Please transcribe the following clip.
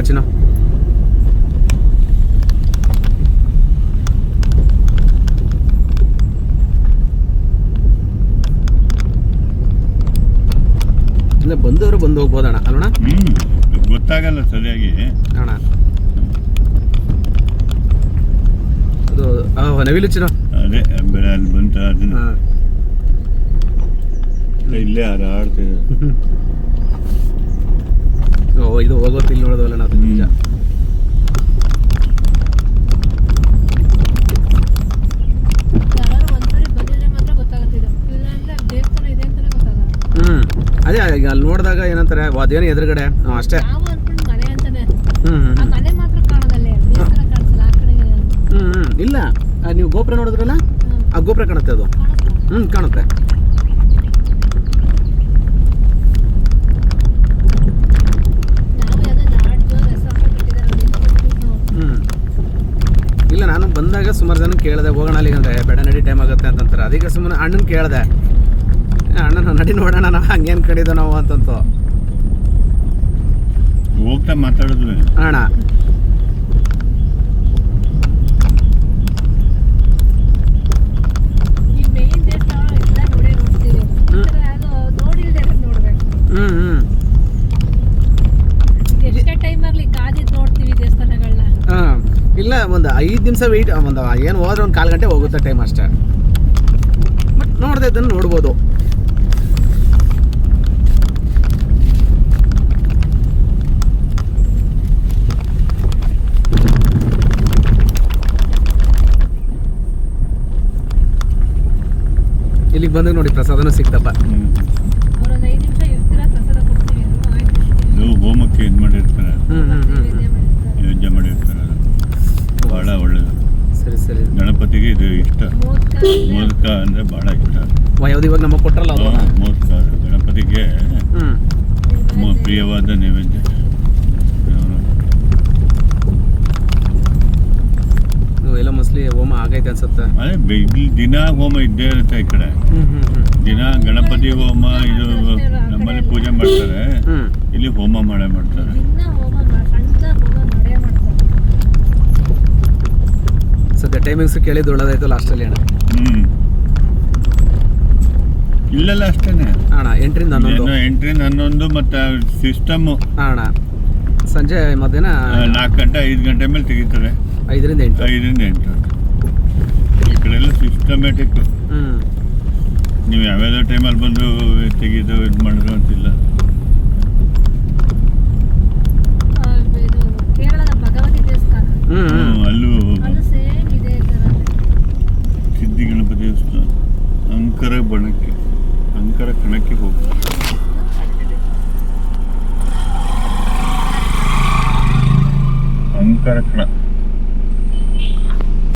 ಚಿನ್ನ. ಇಲ್ಲ ಬಂದವರು ಬಂದು ಹೋಗ್ಬೋದಣ್ಣ ಅಲ್ಲಣ್ಣ. ಗೊತ್ತಾಗಲ್ಲ ಸರಿಯಾಗಿ ಅಣ್ಣ. ಅದು ನವಿಲು ಚಿನ್ನ. ಅದೇ ಅಲ್ಲಿ ಬಂತ ಅದನ್ನ ಇಲ್ಲೇ ಆಡ್ತೀವಿ. ಇದು ಹೋಗೋದು ಇಲ್ಲಿ ನೋಡೋದಲ್ಲ ಅದು ನಿಜ. ಅದೇ ಈಗ ಅಲ್ಲಿ ನೋಡಿದಾಗ ಏನಂತಾರೆ ಅದೇನು ಎದುರುಗಡೆ ಅಷ್ಟೇ. ಇಲ್ಲ ನೀವು ಗೋಪುರ ನೋಡಿದ್ರಲ್ಲ ಆ ಗೋಪುರ ಕಾಣುತ್ತೆ ಅದು. ಕಾಣುತ್ತೆ. ಇಲ್ಲ ನಾನು ಬಂದಾಗ ಸುಮಾರು ಜನ ಕೇಳಿದೆ ಹೋಗೋಣ ಅಲ್ಲಿಗೆ ಅಂದರೆ ಬೇಡ ನಡಿ ಟೈಮ್ ಆಗುತ್ತೆ ಅಂತಂತಾರೆ. ಅದಕ್ಕೆ ಸುಮ್ಮನೆ ಅಣ್ಣನ ಕೇಳಿದೆ, ಅಣ್ಣ ನಡಿ ನೋಡೋಣ ನಾವು ಹಂಗೇನು ಕಡಿದೋ ನಾವು ಅಂತಂತು ಹೋಗ್ತಾ ಮಾತಾಡಿದ್ವಿ ಅಣ್ಣ. ಇಲ್ಲ ಒಂದು 5 ನಿಮಿಷ ವೆಯ್ಟ್, ಒಂದು ಏನು ಹೋದ್ರೆ ಒಂದು 1/4 ಗಂಟೆ ಹೋಗುತ್ತೆ ಟೈಮ್ ಅಷ್ಟೇ. ಬಟ್ ನೋಡದೆ ಇದನ್ನು ನೋಡ್ಬೋದು. ಇಲ್ಲಿಗೆ ಬಂದಾಗ ನೋಡಿ ಪ್ರಸಾದನೂ ಸಿಕ್ತಪ್ಪ. ಹೋಮಕ್ಕೆ ಇದು ಮಾಡಿರ್ತಾರೆ, ಯೋಜನೆ ಮಾಡಿರ್ತಾರೆ, ಭಾಳ ಒಳ್ಳೇದು. ಸರಿ ಸರಿ. ಗಣಪತಿಗೆ ಇದು ಇಷ್ಟ, ಮೋದಕ ಅಂದರೆ ಭಾಳ ಇಷ್ಟ. ಯಾವ್ದು ಇವಾಗ ನಮಗೆ ಕೊಟ್ಟರಲ್ಲ ಅದು ಮೋದಕ ಗಣಪತಿಗೆ ಪ್ರಿಯವಾದ ನೈವೇದ್ಯ. ಎಲ್ಲ ಮೋಸ್ಟ್ಲಿ ಹೋಮ ಆಗೈತೆ ಅನ್ಸುತ್ತೆ. ಅದೇ ಇಲ್ಲಿ ದಿನ ಹೋಮ ಇದ್ದೇ ಇರುತ್ತೆ ಈ ಕಡೆ. ದಿನ ಗಣಪತಿ ಹೋಮ ಇದು ನಮ್ಮಲ್ಲಿ ಪೂಜೆ ಮಾಡ್ತಾರೆ, ಇಲ್ಲಿ ಹೋಮ ಮಾಡ್ತಾರೆ. ಸದ್ಯ ಟೈಮಿಂಗ್ಸ್ ಕೇಳಿದ್ದು ಒಳ್ಳೇದಾಯ್ತು ಲಾಸ್ಟಲ್ಲಿ ಅಣ್ಣ. ಇಲ್ಲೆಲ್ಲ ಅಷ್ಟೇನೆ ಅಣ್ಣ. 8ರಿಂದ 11 ಮತ್ತೆ ಸಿಸ್ಟಮು ಅಣ್ಣ. ಸಂಜೆ ಮಧ್ಯಾಹ್ನ 4 ಗಂಟೆ 5 ಗಂಟೆ ಮೇಲೆ ತೆಗಿತಾರೆ. 5ರಿಂದ 8. 5ರಿಂದ 8 ಈ ಕಡೆ ಎಲ್ಲ ಸಿಸ್ಟಮ್ಯಾಟಿಕ್. ನೀವು ಯಾವ್ಯಾವ ಟೈಮಲ್ಲಿ ಬಂದು ತೆಗೆದು ಇದು ಮಾಡಿದ್ರು ಅಂತಿಲ್ಲ. ಅಲ್ಲೂ ಸಿದ್ಧಿ ಗಣಪತಿ ದೇವಸ್ಥಾನ ಅಂಕರ ಕಣಕ್ಕೆ ಹೋಗಿ ಅಂಕರ ಕಣ